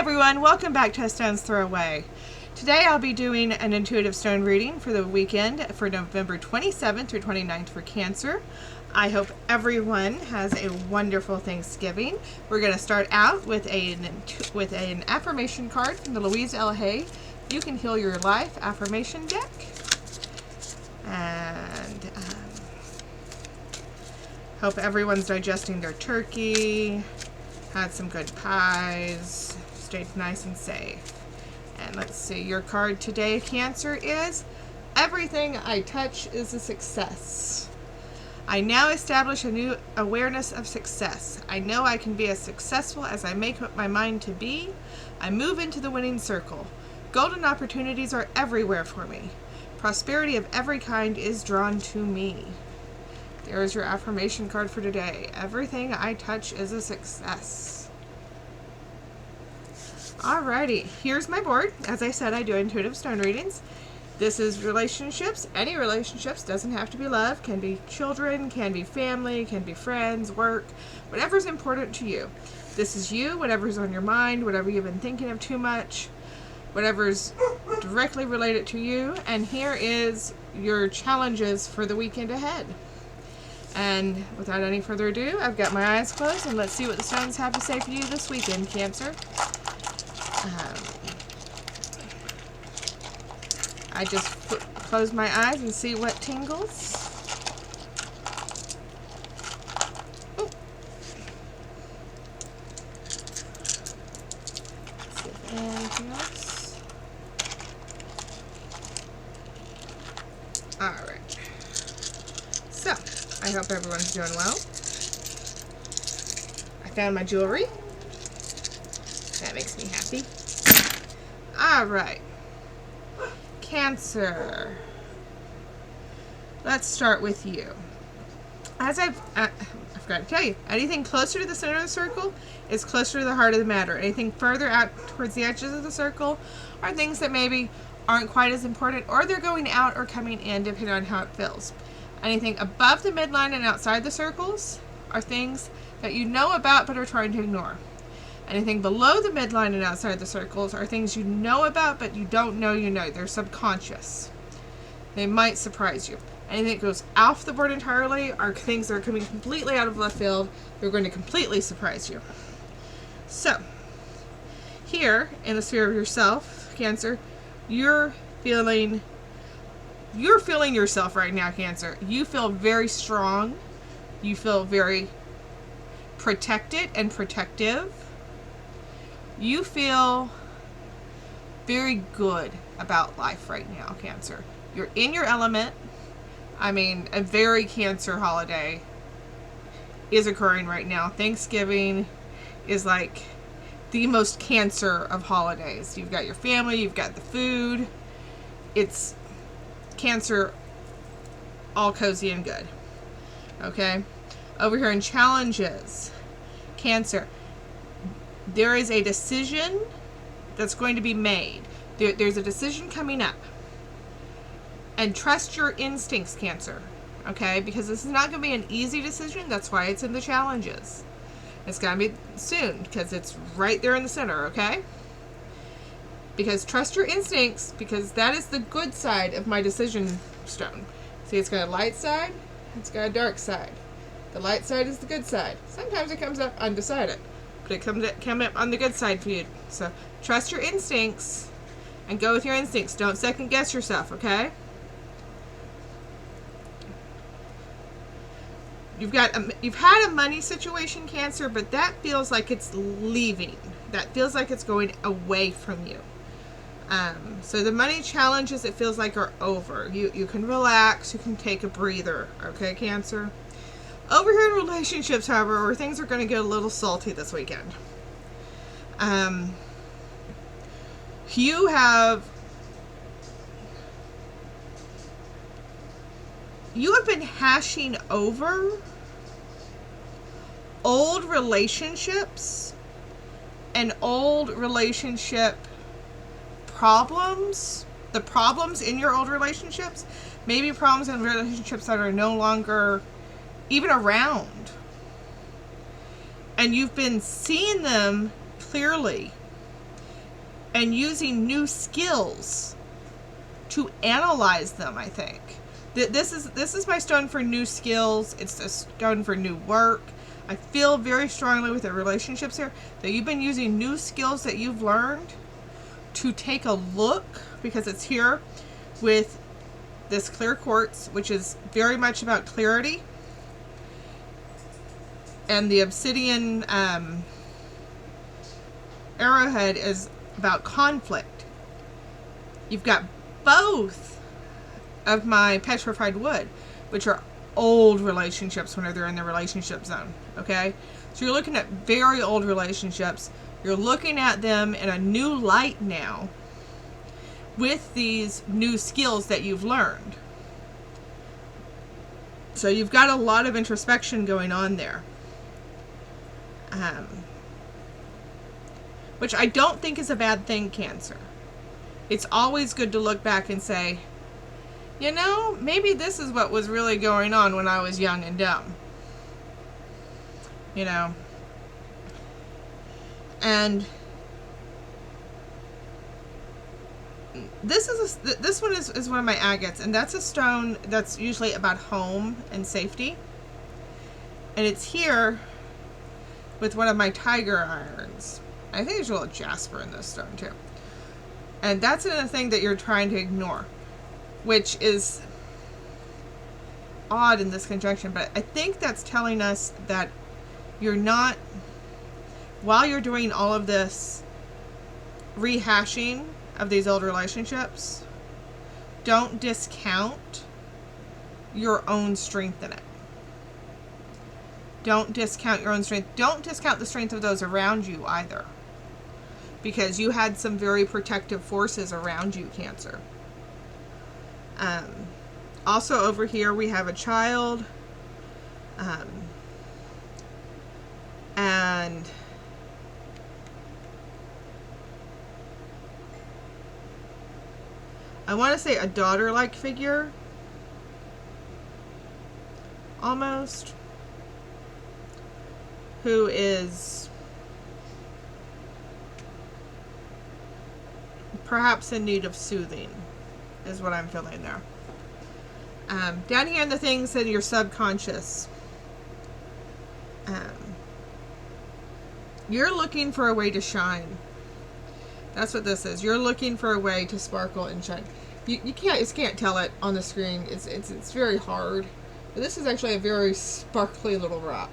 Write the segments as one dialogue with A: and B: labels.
A: everyone, welcome back to AStonesThrowAway. Today I'll be doing an intuitive stone reading for the weekend for November 27th through 29th for Cancer. I hope everyone has a wonderful Thanksgiving. We're going to start out with an affirmation card from the Louise L. Hay You Can Heal Your Life affirmation deck. And hope everyone's digesting their turkey, had some good pies, stayed nice and safe. And let's see, your card today, Cancer, is Everything I Touch is a Success. I now establish a new awareness of success. I know I can be as successful as I make up my mind to be. I move into the winning circle. Golden opportunities are everywhere for me. Prosperity of every kind is drawn to me. There is your affirmation card for today. Everything I touch is a success. Alrighty, here's my board. As I said, I do intuitive stone readings. This is relationships. Any relationships, doesn't have to be love, can be children, can be family, can be friends, work, whatever's important to you. This is you, whatever's on your mind, whatever you've been thinking of too much, whatever's directly related to you. And here is your challenges for the weekend ahead. And without any further adu, I've got my eyes closed, and let's see what the stones have to say for you this weekend, Cancer. I just close my eyes and see what tingles. Oh. See if anything else. Alright. So, I hope everyone's doing well. I found my jewelry. That makes me happy. Alright. Cancer. Let's start with you. As I forgot to tell you, anything closer to the center of the circle is closer to the heart of the matter. Anything further out towards the edges of the circle are things that maybe aren't quite as important, or they're going out or coming in depending on how it feels. Anything above the midline and outside the circles are things that you know about but are trying to ignore. Anything below the midline and outside the circles are things you know about but you don't know you know. They're subconscious. They might surprise you. Anything that goes off the board entirely are things that are coming completely out of left field. They're going to completely surprise you. So, here in the sphere of yourself, Cancer, you're feeling yourself right now, Cancer. You feel very strong. You feel very protected and protective. You feel very good about life right now, Cancer. You're in your element. I mean, a very Cancer holiday is occurring right now. Thanksgiving is like the most Cancer of holidays. You've got your family, you've got the food. It's Cancer, all cozy and good. Okay? Over here in challenges, Cancer, there is a decision that's going to be made. There's a decision coming up. And trust your instincts, Cancer. Okay? Because this is not going to be an easy decision. That's why it's in the challenges. It's going to be soon, because it's right there in the center, okay? Because trust your instincts, because that is the good side of my decision stone. See, it's got a light side, it's got a dark side. The light side is the good side. Sometimes it comes up undecided, but it comes up on the good side for you. So trust your instincts and go with your instincts. Don't second guess yourself, okay? You've had a money situation, Cancer, but that feels like it's leaving. That feels like it's going away from you. So the money challenges, it feels like, are over. You can relax. You can take a breather. Okay, Cancer? Over here in relationships, however, where things are going to get a little salty this weekend. You have been hashing over old relationships and old relationship problems. The problems in your old relationships, maybe problems in relationships that are no longer even around. And you've been seeing them clearly. and using new skills to analyze them, I think. This is my stone for new skills. It's a stone for new work. I feel very strongly with the relationships here that you've been using new skills that you've learned to take a look, because it's here with this clear quartz, which is very much about clarity. And the obsidian arrowhead is about conflict. You've got both of my petrified wood, which are old relationships when they're in the relationship zone. Okay, so you're looking at very old relationships. You're looking at them in a new light now with these new skills that you've learned. So you've got a lot of introspection going on there, which I don't think is a bad thing, Cancer. It's always good to look back and say, you know, maybe this is what was really going on when I was young and dumb. You know. And this one is one of my agates, and that's a stone that's usually about home and safety. And it's here with one of my tiger irons. I think there's a little jasper in this stone too. And that's another thing that you're trying to ignore, which is odd in this conjunction, but I think that's telling us that you're not, while you're doing all of this rehashing of these old relationships, don't discount your own strength in it. Don't discount your own strength. Don't discount the strength of those around you either, because you had some very protective forces around you, Cancer. Also over here we have a child, and I want to say a daughter-like figure, almost, who is perhaps in need of soothing, is what I'm feeling there. Down here in the things in your subconscious, you're looking for a way to shine. That's what this is. You're looking for a way to sparkle and shine. You can't tell it on the screen. It's very hard. But this is actually a very sparkly little rock.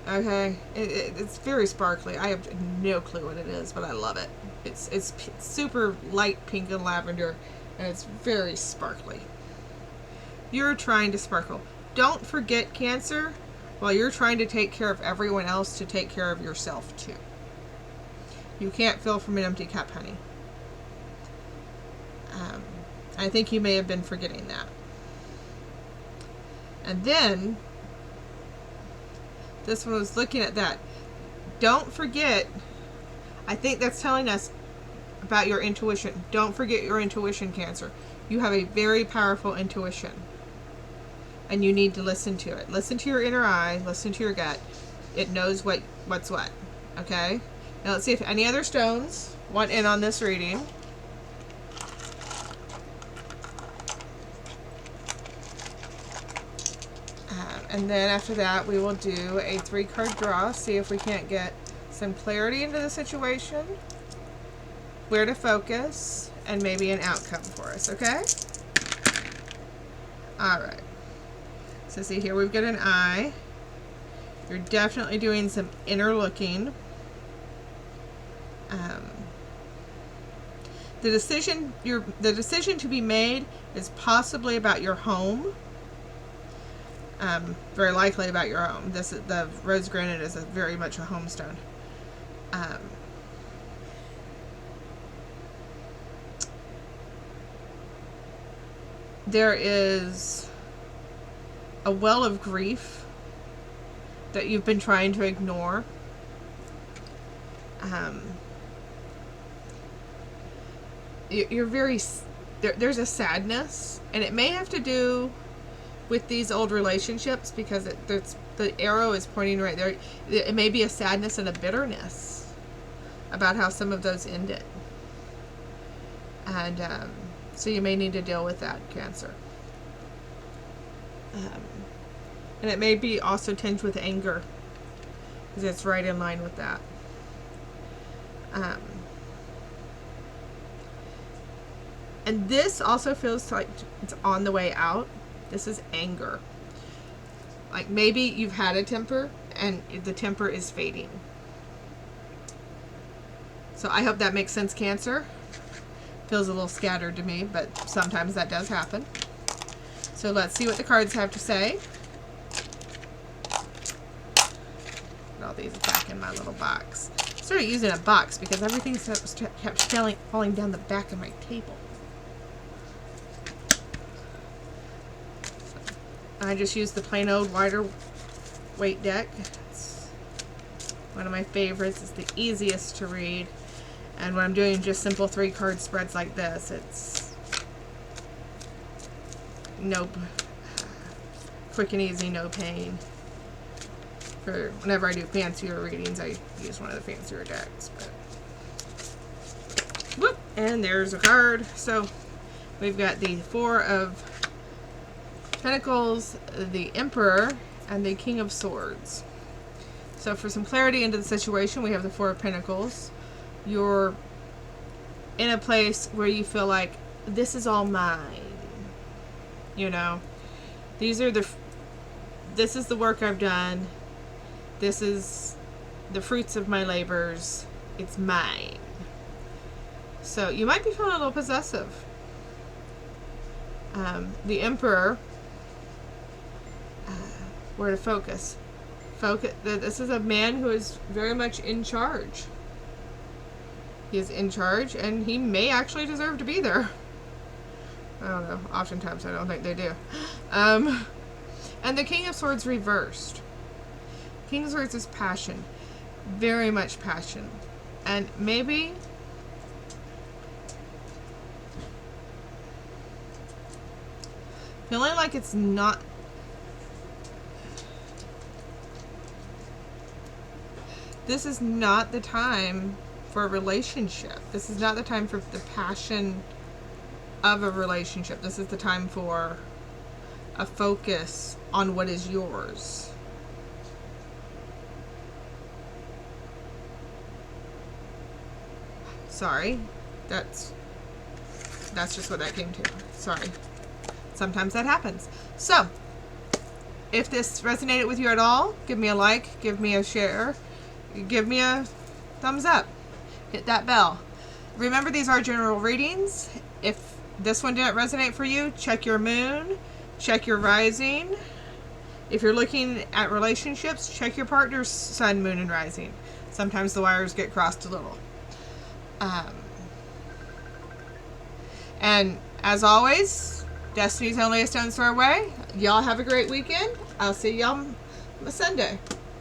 A: Okay, it's very sparkly. I have no clue what it is, but I love it. It's super light pink and lavender, and it's very sparkly. You're trying to sparkle. Don't forget, Cancer, while you're trying to take care of everyone else, to take care of yourself too. You can't fill from an empty cup, honey. I think you may have been forgetting that. And then this one was looking at that. Don't forget, I think that's telling us about your intuition. Don't forget your intuition, Cancer. You have a very powerful intuition, and you need to listen to it. Listen to your inner eye. Listen to your gut. It knows what's what. Okay? Now let's see if any other stones want in on this reading. And then after that, we will do a 3-card draw, see if we can't get some clarity into the situation, where to focus, and maybe an outcome for us, okay? Alright. So see here, we've got an eye. You're definitely doing some inner looking. The decision to be made is possibly about your home. Very likely about your home. The rose granite is very much a home stone. There is a well of grief that you've been trying to ignore. You're very, there's a sadness, and it may have to do with these old relationships, because the arrow is pointing right there. It may be a sadness and a bitterness about how some of those ended. And so you may need to deal with that, Cancer. And it may be also tinged with anger, because it's right in line with that. And this also feels like it's on the way out. This is anger. Like maybe you've had a temper and the temper is fading. So I hope that makes sense, Cancer. Feels a little scattered to me, but sometimes that does happen. So let's see what the cards have to say. Put all these back in my little box. I started using a box because everything kept falling down the back of my table. I just used the plain old wider weight deck. It's one of my favorites. It's the easiest to read. And when I'm doing just simple 3-card spreads like this, it's quick and easy, no pain. For whenever I do fancier readings, I use one of the fancier decks. But whoop, and there's a card. So we've got the 4 of Pentacles, the Emperor, and the King of Swords. So for some clarity into the situation, we have the 4 of Pentacles. You're in a place where you feel like this is all mine. You know, this is the work I've done. This is the fruits of my labors. It's mine. So you might be feeling a little possessive. The Emperor, where to focus? This is a man who is very much in charge. He is in charge, and he may actually deserve to be there. I don't know. Oftentimes, I don't think they do. And the King of Swords reversed. King of Swords is passion. Very much passion. And maybe feeling like it's not... This is not the time for a relationship. This is not the time for the passion of a relationship. This is the time for a focus on what is yours. Sorry. That's just what that came to. Sorry. Sometimes that happens. So, if this resonated with you at all, give me a like, give me a share, give me a thumbs up. Hit that bell. Remember, these are general readings. If this one didn't resonate for you, check your moon, check your rising. If you're looking at relationships, check your partner's sun, moon, and rising. Sometimes the wires get crossed a little. And as always, Destiny's only a stone's throw away. Y'all have a great weekend. I'll see y'all Sunday.